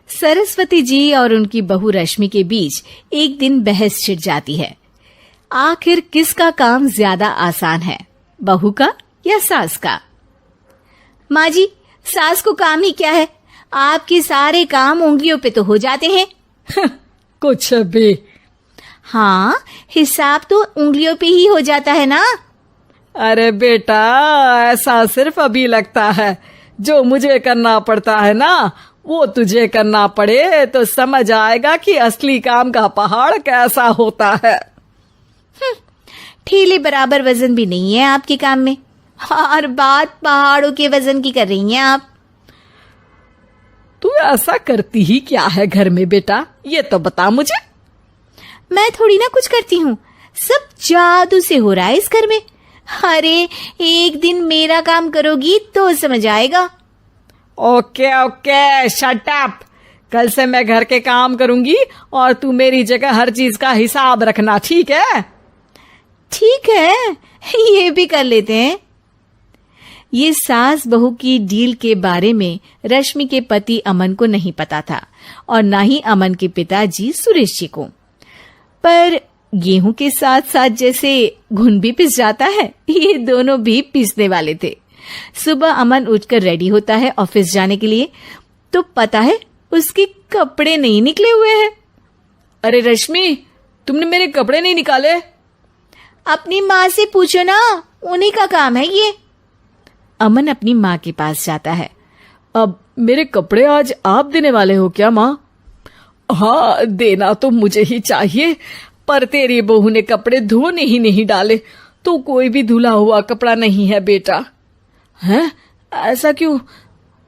सरस्वती जी और उनकी बहू रश्मि के बीच एक दिन बहस छिड़ जाती है। आखिर किसका काम ज्यादा आसान है, बहू का या सास का? माँ जी, सास को काम ही क्या है, आपके सारे काम उंगलियों पे तो हो जाते हैं। कुछ भी। हाँ, हिसाब तो उंगलियों पे ही हो जाता है ना। अरे बेटा, ऐसा सिर्फ अभी लगता है। जो मुझे करना पड़ता है ना, वो तुझे करना पड़े तो समझ आएगा कि असली काम का पहाड़ कैसा होता है। ठेले बराबर वजन भी नहीं है आपके काम में, और बात पहाड़ों के वजन की कर रही हैं आप। तू ऐसा करती ही क्या है घर में बेटा, ये तो बता मुझे। मैं थोड़ी ना कुछ करती हूँ, सब जादू से हो रहा है इस घर में। अरे एक दिन मेरा काम करोगी तो समझ आएगा। Okay okay, shut up. कल से मैं घर के काम करूंगी और तू मेरी जगह हर चीज का हिसाब रखना, ठीक है? ठीक है, ये भी कर लेते हैं। ये सास बहू की डील के बारे में रश्मि के पति अमन को नहीं पता था और ना ही अमन के पिताजी सुरेश जी को। पर गेहूं के साथ साथ जैसे घुन भी पिस जाता है, ये दोनों भी पिसने वाले थे। सुबह अमन उठकर रेडी होता है ऑफिस जाने के लिए, तो पता है उसके कपड़े नहीं निकले हुए हैं। अरे रश्मि, तुमने मेरे कपड़े नहीं निकाले? अपनी माँ से पूछो ना, उन्हीं का काम है ये। अमन अपनी माँ के पास जाता है। अब मेरे कपड़े आज आप देने वाले हो क्या माँ? हाँ, देना तो मुझे ही चाहिए, पर तेरी बहू ने कपड़े धोने ही नहीं डाले, तो कोई भी धुला हुआ कपड़ा नहीं है बेटा। हैं? ऐसा क्यों?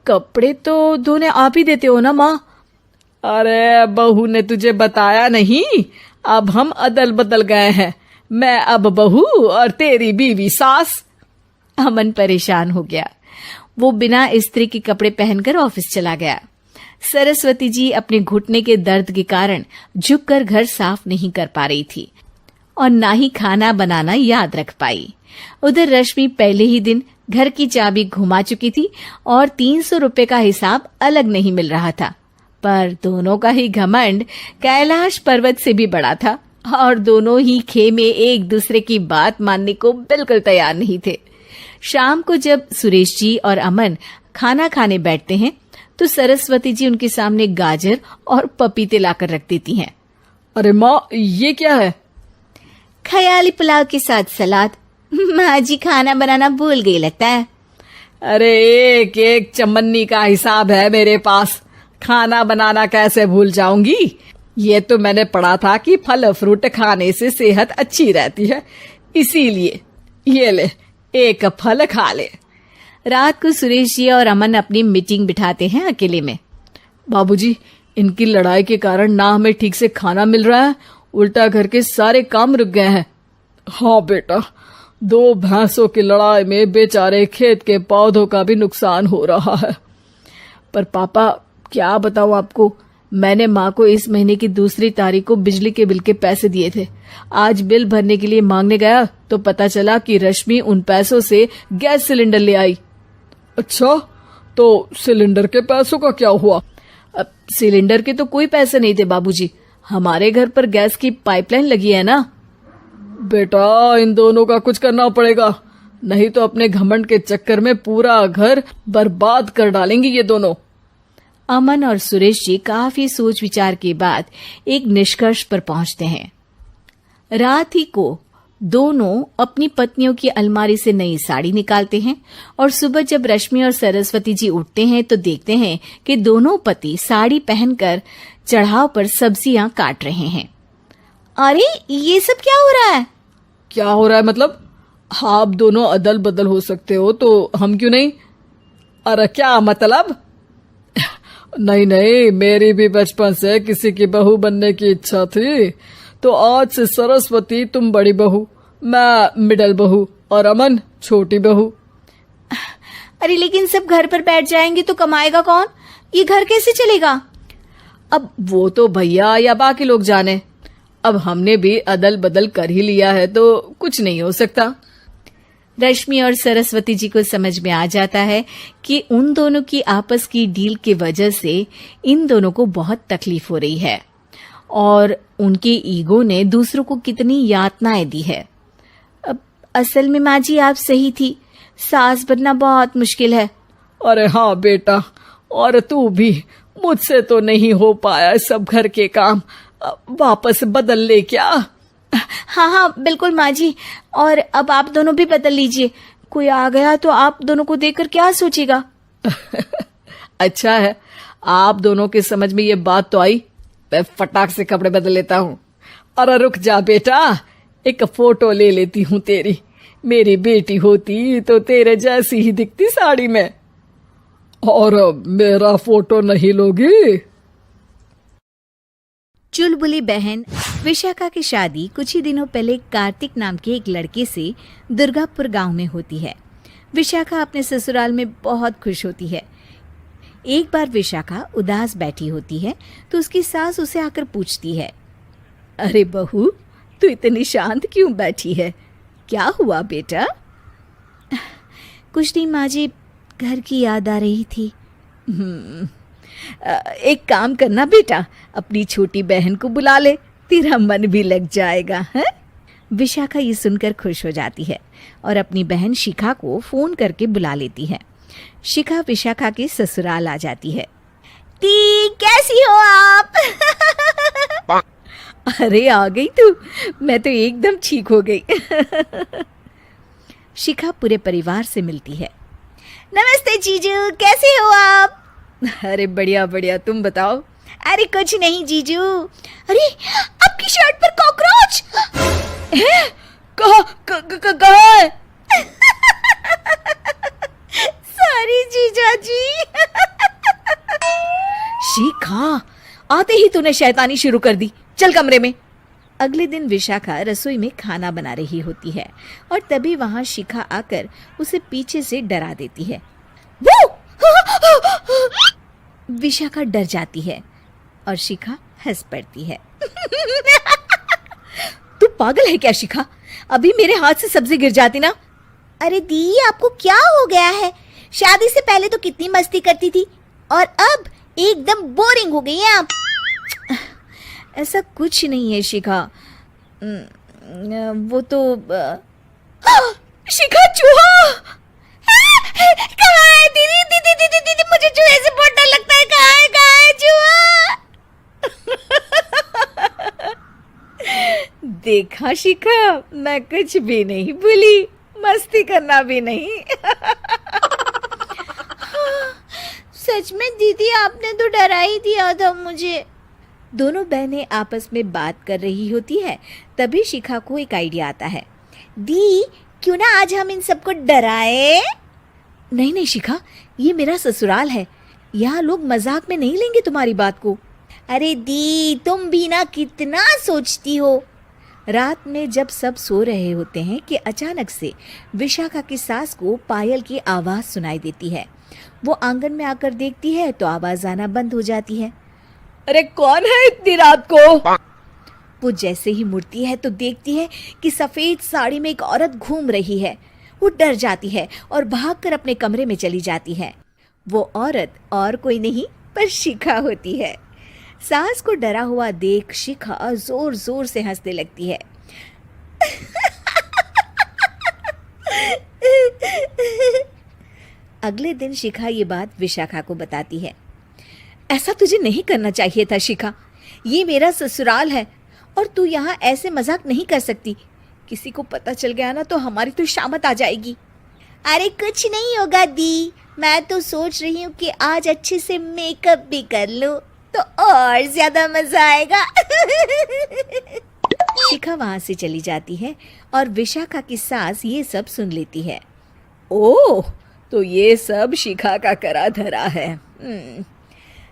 कपड़े तो धोने आप ही देते हो ना माँ? अरे बहू ने तुझे बताया नहीं, अब हम अदल बदल गए हैं। मैं अब बहू और तेरी बीवी सास। अमन परेशान हो गया। वो बिना इस्त्री के कपड़े पहनकर ऑफिस चला गया। सरस्वती जी अपने घुटने के दर्द के कारण झुककर घर साफ नहीं कर पा रही थी और ना ही खाना बनाना याद रख पाई। उधर रश्मि पहले ही दिन घर की चाबी घुमा चुकी थी और 300 रुपए का हिसाब अलग नहीं मिल रहा था। पर दोनों का ही घमंड कैलाश पर्वत से भी बड़ा था और दोनों ही खेमे एक दूसरे की बात मानने को बिल्कुल तैयार नहीं थे। शाम को जब सुरेश जी और अमन खाना खाने बैठते हैं तो सरस्वती जी उनके सामने गाजर और पपीते लाकर रख देती हैं। अरे माँ, ये क्या है? ख्याली पुलाव के साथ सलाद। माँ जी खाना बनाना भूल गई लगता है। अरे एक एक चमन्नी का हिसाब है मेरे पास, खाना बनाना कैसे भूल जाऊंगी? ये तो मैंने पढ़ा था कि फल फ्रूट खाने से सेहत अच्छी रहती है, इसीलिए ये ले, एक फल खा ले। रात को सुरेश जी और अमन अपनी मीटिंग बिठाते हैं अकेले में। बाबूजी, इनकी लड़ाई के कारण ना हमें ठीक से खाना मिल रहा है, उल्टा घर के सारे काम रुक गए हैं। हाँ बेटा, 2 भैंसों की लड़ाई में बेचारे खेत के पौधों का भी नुकसान हो रहा है। पर पापा, क्या बताऊं आपको, मैंने माँ को इस महीने की 2 तारीख को बिजली के बिल के पैसे दिए थे। आज बिल भरने के लिए मांगने गया तो पता चला कि रश्मि उन पैसों से गैस सिलेंडर ले आई। अच्छा, तो सिलेंडर के पैसों का क्या हुआ? अब सिलेंडर के तो कोई पैसे नहीं थे बाबूजी, हमारे घर पर गैस की पाइपलाइन लगी है ना। बेटा, इन दोनों का कुछ करना पड़ेगा, नहीं तो अपने घमंड के चक्कर में पूरा घर बर्बाद कर डालेंगे ये दोनों। अमन और सुरेश जी काफी सोच विचार के बाद एक निष्कर्ष पर पहुंचते हैं। रात ही को दोनों अपनी पत्नियों की अलमारी से नई साड़ी निकालते हैं और सुबह जब रश्मि और सरस्वती जी उठते हैं तो देखते हैं कि दोनों पति साड़ी पहनकर चढ़ाव पर सब्जियां काट रहे हैं। अरे ये सब क्या हो रहा है? क्या हो रहा है मतलब? आप दोनों अदल बदल हो सकते हो तो हम क्यों नहीं? अरे क्या मतलब? नहीं नहीं, मेरी भी बचपन से किसी की बहू बनने की इच्छा थी, तो आज से सरस्वती तुम बड़ी बहू, मैं मिडल बहू और अमन छोटी बहू। अरे लेकिन सब घर पर बैठ जाएंगे तो कमाएगा कौन? ये घर कैसे चलेगा? अब वो तो भैया या बाकी लोग जाने, अब हमने भी अदल बदल कर ही लिया है तो कुछ नहीं हो सकता। रश्मि और सरस्वती जी को समझ में आ जाता है कि उन दोनों की आपस की डील की वजह से इन दोनों को बहुत तकलीफ हो रही है और उनके ईगो ने दूसरों को कितनी यातनाएं दी है। अब असल में माँ जी आप सही थी, सास बनना बहुत मुश्किल है। अरे हाँ बेटा, और तू भी, मुझसे तो नहीं हो पाया सब घर के काम, वापस बदल ले क्या? हाँ हाँ बिल्कुल माँ जी, और अब आप दोनों भी बदल लीजिए। कोई आ गया तो आप दोनों को देखकर क्या सोचेगा? अच्छा है, आप दोनों के समझ में ये बात तो आई। मैं फटाक से कपड़े बदल लेता हूँ। अरे रुक जा बेटा, एक फोटो ले लेती हूँ तेरी। मेरी बेटी होती तो तेरे जैसी ही दिखती साड़ी में। और मेरा फोटो नहीं लोगी? चुलबुली बहन विशाखा की शादी कुछ ही दिनों पहले कार्तिक नाम के एक लड़के से दुर्गापुर गांव में होती है। विशाखा अपने ससुराल में बहुत खुश होती है। एक बार विशाखा उदास बैठी होती है तो उसकी सास उसे आकर पूछती है, अरे बहू, तू इतनी शांत क्यों बैठी है? क्या हुआ बेटा? कुछ नहीं माँ जी, घर की याद आ रही थी। एक काम करना बेटा, अपनी छोटी बहन को बुला ले, तेरा मन भी लग जाएगा है? विशाखा ये सुनकर खुश हो जाती है और अपनी बहन शिखा को फोन करके बुला लेती है। शिखा विशाखा के ससुराल आ जाती है। ती, कैसी हो आप? अरे आ गई तू, मैं तो एकदम ठीक हो गई। शिखा पूरे परिवार से मिलती है। नमस्ते जीजू, कैसे हो आप? अरे बढ़िया बढ़िया, तुम बताओ। अरे कुछ नहीं जीजू। अरे आपकी शर्ट पर कॉकरोच है? कहाँ है? सॉरी जीजा जी। शिखा, आते ही तूने शैतानी शुरू कर दी, चल कमरे में। अगले दिन विशाखा रसोई में खाना बना रही होती है और तभी वहां शिखा आकर उसे पीछे से डरा देती है। वो! विशाखा डर जाती है और शिखा हंस पड़ती है। तू पागल है क्या शिखा? अभी मेरे हाथ से सब्जी गिर जाती ना। अरे दी, आपको क्या हो गया है? शादी से पहले तो कितनी मस्ती करती थी और अब एकदम बोरिंग हो गई हैं आप। ऐसा कुछ नहीं है शिखा, वो तो शिखा, चूहा! कहाँ है दीदी? दीदी दीदी दीदी, मुझे चूहे से बहुत डर लगता है। कहाँ है चूहा? देखा शिखा, मैं कुछ भी नहीं भूली, मस्ती करना भी नहीं। सच में दीदी, आपने तो डरा ही दिया था मुझे। दोनों बहनें आपस में बात कर रही होती है। तभी शिखा को एक आइडिया आता है। दी, क्यों ना आज हम इन सबको डराए? नहीं नहीं शिखा, ये मेरा ससुराल है, यहाँ लोग मजाक में नहीं लेंगे तुम्हारी बात को। अरे दी, तुम भी ना कितना सोचती हो। रात में जब सब सो रहे होते हैं कि अचानक से विशाखा की सास को पायल की आवाज सुनाई देती है। वो आंगन में आकर देखती है तो आवाज आना बंद हो जाती है। अरे कौन है इतनी रात को? वो जैसे ही मुड़ती है तो देखती है कि सफेद साड़ी में एक औरत घूम रही है। वो डर जाती है और भागकर अपने कमरे में चली जाती है। वो औरत और कोई नहीं पर शिखा होती है। सास को डरा हुआ देख शिखा जोर जोर से हंसने लगती है। अगले दिन शिखा ये बात विशाखा को बताती है। ऐसा तुझे नहीं करना चाहिए था शिखा, ये मेरा ससुराल है और तू यहाँ ऐसे मजाक नहीं कर सकती। किसी को पता चल गया ना तो हमारी तो शामत आ जाएगी। अरे कुछ नहीं होगा दी, मैं तो सोच रही हूँ कि आज अच्छे से मेकअप भी कर लूं तो और ज्यादा मजा आएगा। शिखा वहां से चली जाती है और विशाखा की सास ये सब सुन लेती है। ओह, तो ये सब शिखा का करा धरा है।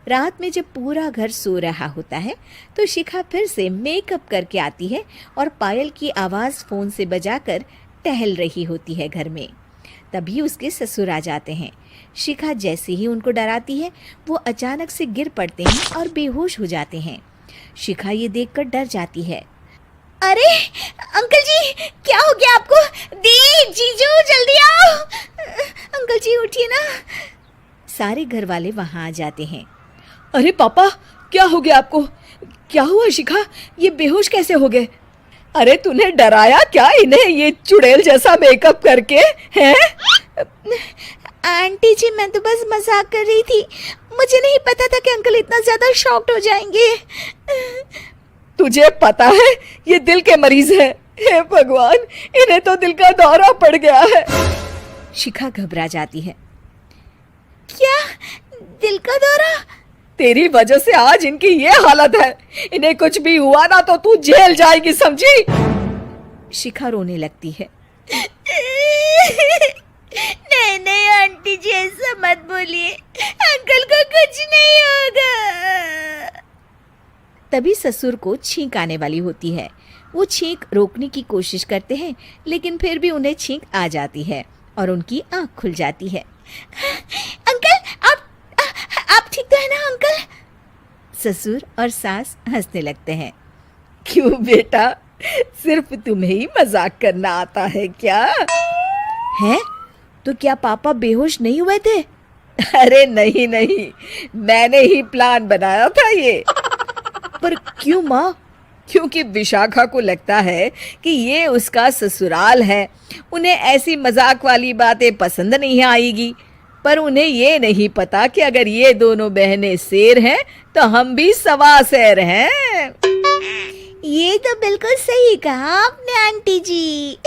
रात में जब पूरा घर सो रहा होता है तो शिखा फिर से मेकअप करके आती है और पायल की आवाज फोन से बजाकर टहल रही होती है घर में। तभी उसके ससुर आ जाते हैं। शिखा जैसे ही उनको डराती है वो अचानक से गिर पड़ते हैं और बेहोश हो जाते हैं। शिखा ये देखकर डर जाती है। अरे अंकल जी, क्या हो गया आपको? दी, जीजू, जल्दी आओ। अंकल जी उठिए ना। सारे घर वाले वहां आ जाते हैं। अरे पापा, क्या हो गया आपको? क्या हुआ शिखा? ये बेहोश कैसे हो गए? अरे तूने डराया क्या इन्हें ये चुड़ैल जैसा मेकअप करके? हैं? आंटी जी, मैं तो बस मजाक कर रही थी। मुझे नहीं पता था कि अंकल इतना ज्यादा शॉक्ड हो जाएंगे। तुझे पता है ये दिल के मरीज है। हे भगवान, इन्हें तो दिल का दौरा पड़ गया है। शिखा घबरा जाती है। क्या दिल का दौरा? तेरी वजह से आज इनकी ये हालत है। इन्हें कुछ भी हुआ ना तो तू जेल जाएगी, समझी? शिखा रोने लगती है। नहीं नहीं आंटी जी, ऐसा मत बोलिए, अंकल को कुछ नहीं होगा। तभी ससुर को छींक आने वाली होती है। वो छींक रोकने की कोशिश करते हैं, लेकिन फिर भी उन्हें छींक आ जाती है और उनकी आंख खुल जाती है। अंकल, आप ठीक तो है ना अंकल? ससुर और सास हंसने लगते हैं। क्यों बेटा, सिर्फ तुम्हें ही मजाक करना आता है क्या? है तो क्या पापा बेहोश नहीं हुए थे? अरे नहीं नहीं, मैंने ही प्लान बनाया था ये। पर क्यों माँ? क्योंकि विशाखा को लगता है कि ये उसका ससुराल है। उन्हें ऐसी मजाक वाली बातें पसंद नहीं आएगी। पर उन्हें ये नहीं पता कि अगर ये दोनों बहनें शेर हैं तो हम भी सवा शेर हैं। ये तो बिल्कुल सही कहा आपने आंटी जी।